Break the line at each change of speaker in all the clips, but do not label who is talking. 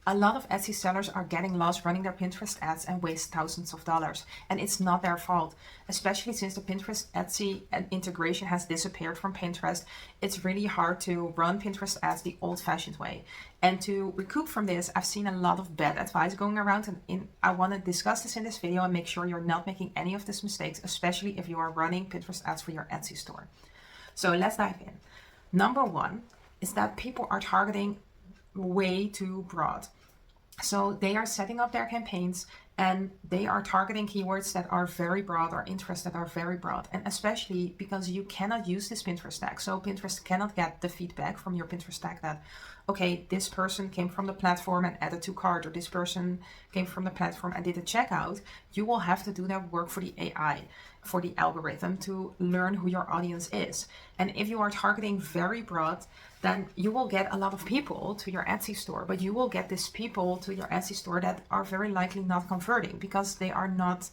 A lot of Etsy sellers are getting lost running their Pinterest ads and waste thousands of dollars. And it's not their fault, especially since the Pinterest Etsy integration has disappeared from Pinterest. It's really hard to run Pinterest ads the old fashioned way. And to recoup from this, I've seen a lot of bad advice going around, and I want to discuss this in this video and make sure you're not making any of these mistakes, especially if you are running Pinterest ads for your Etsy store. So let's dive in. Number one is that people are targeting way too broad. So they are setting up their campaigns and they are targeting keywords that are very broad or interests that are very broad. And especially because you cannot use this Pinterest tag. So Pinterest cannot get the feedback from your Pinterest tag that, okay, this person came from the platform and added to cart, or this person came from the platform and did a checkout. You will have to do that work for the AI, for the algorithm, to learn who your audience is. And if you are targeting very broad, then you will get a lot of people to your Etsy store, but you will get these people to your Etsy store that are very likely not converting because they are not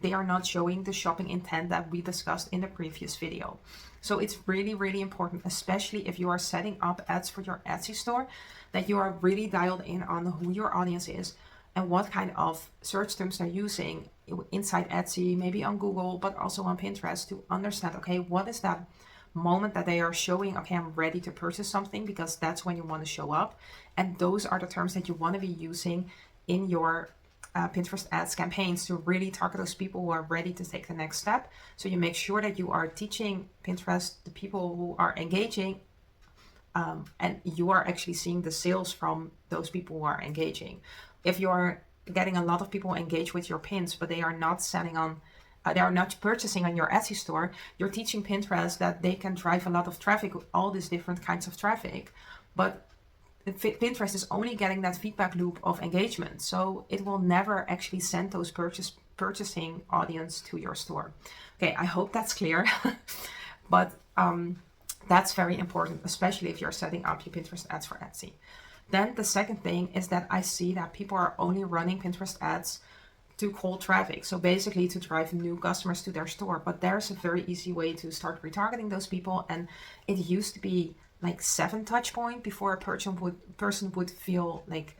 they are not showing the shopping intent that we discussed in the previous video. So it's really, really important, especially if you are setting up ads for your Etsy store, that you are really dialed in on who your audience is and what kind of search terms they're using inside Etsy, maybe on Google, but also on Pinterest, to understand, okay, what is that moment that they are showing, okay, I'm ready to purchase something, because that's when you want to show up. And those are the terms that you want to be using in your Pinterest ads campaigns to really target those people who are ready to take the next step. So you make sure that you are teaching Pinterest the people who are engaging, and you are actually seeing the sales from those people who are engaging. If you're getting a lot of people engage with your pins, but they are not selling on they are not purchasing on your Etsy store, you're teaching Pinterest that they can drive a lot of traffic, all these different kinds of traffic, but Pinterest is only getting that feedback loop of engagement, so it will never actually send those purchasing audience to your store. Okay, I hope that's clear. But that's very important, especially if you're setting up your Pinterest ads for Etsy. Then the second thing is that I see that people are only running Pinterest ads to cold traffic, so basically to drive new customers to their store. But there's a very easy way to start retargeting those people, and it used to be like 7 touch point before a person would feel like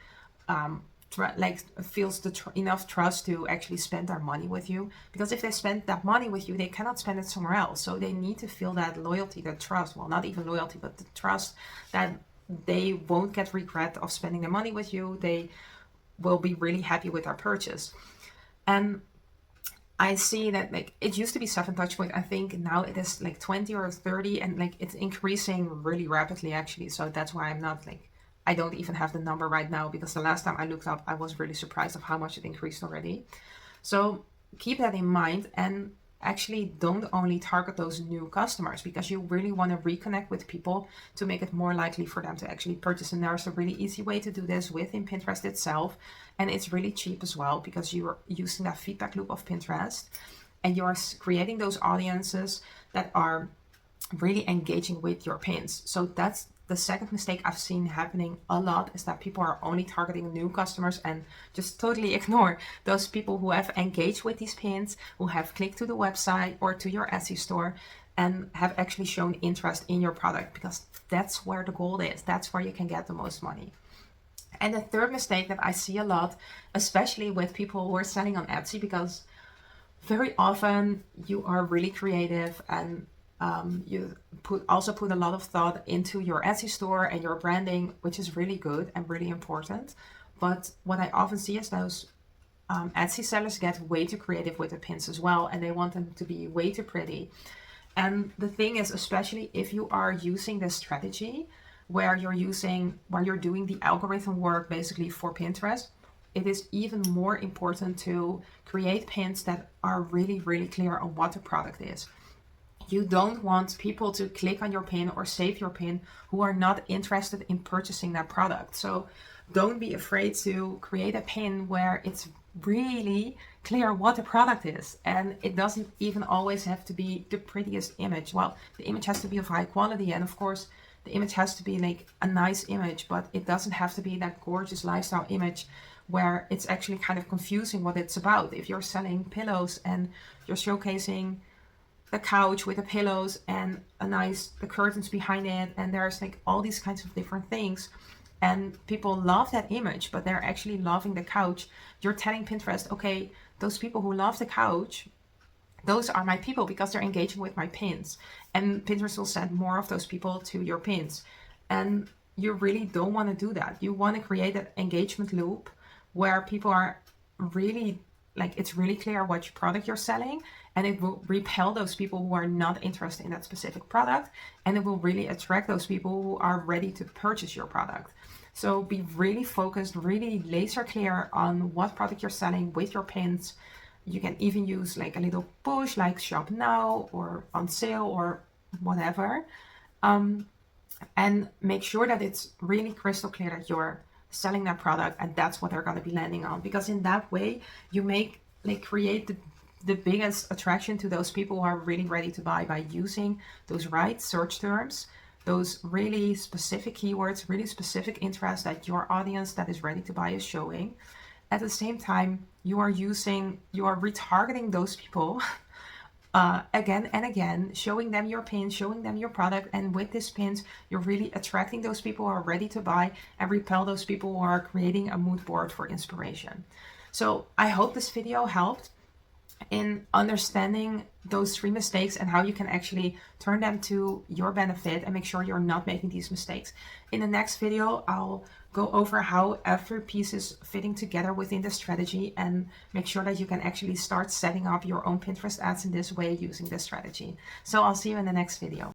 feels enough trust to actually spend their money with you. Because if they spend that money with you, they cannot spend it somewhere else. So they need to feel that loyalty, that trust. Well, not even loyalty, but the trust that they won't get regret of spending their money with you. They will be really happy with their purchase. And I see that like it used to be 7 touch point. I think now it is like 20 or 30, and like it's increasing really rapidly actually. So that's why I'm not like, I don't even have the number right now, because the last time I looked up, I was really surprised of how much it increased already. So keep that in mind, and actually don't only target those new customers, because you really want to reconnect with people to make it more likely for them to actually purchase. And there's a really easy way to do this within Pinterest itself, and it's really cheap as well, because you're using that feedback loop of Pinterest and you're creating those audiences that are really engaging with your pins. So that's the second mistake I've seen happening a lot, is that people are only targeting new customers and just totally ignore those people who have engaged with these pins, who have clicked to the website or to your Etsy store and have actually shown interest in your product, because that's where the gold is. That's where you can get the most money. And the third mistake that I see a lot, especially with people who are selling on Etsy, because very often you are really creative and you put a lot of thought into your Etsy store and your branding, which is really good and really important. But what I often see is those Etsy sellers get way too creative with the pins as well, and they want them to be way too pretty. And the thing is, especially if you are using this strategy where you're doing the algorithm work basically for Pinterest, it is even more important to create pins that are really, really clear on what the product is. You don't want people to click on your pin or save your pin who are not interested in purchasing that product. So don't be afraid to create a pin where it's really clear what the product is. And it doesn't even always have to be the prettiest image. Well, the image has to be of high quality, and of course the image has to be like a nice image, but it doesn't have to be that gorgeous lifestyle image where it's actually kind of confusing what it's about. If you're selling pillows and you're showcasing the couch with the pillows and the curtains behind it, and there's like all these kinds of different things, and people love that image, but they're actually loving the couch, you're telling Pinterest, okay, those people who love the couch, those are my people because they're engaging with my pins. And Pinterest will send more of those people to your pins. And you really don't want to do that. You want to create an engagement loop where people are really like, it's really clear what product you're selling, and it will repel those people who are not interested in that specific product, and it will really attract those people who are ready to purchase your product. So be really focused, really laser clear on what product you're selling with your pins. You can even use like a little push like shop now or on sale or whatever. And make sure that it's really crystal clear that you're selling that product and that's what they're going to be landing on, because in that way you create the biggest attraction to those people who are really ready to buy by using those right search terms, those really specific keywords, really specific interests that your audience that is ready to buy is showing. At the same time, you are retargeting those people again and again, showing them your pins, showing them your product. And with these pins, you're really attracting those people who are ready to buy and repel those people who are creating a mood board for inspiration. So I hope this video helped in understanding those 3 mistakes and how you can actually turn them to your benefit and make sure you're not making these mistakes. In the next video, I'll go over how every piece is fitting together within the strategy and make sure that you can actually start setting up your own Pinterest ads in this way using this strategy. So I'll see you in the next video.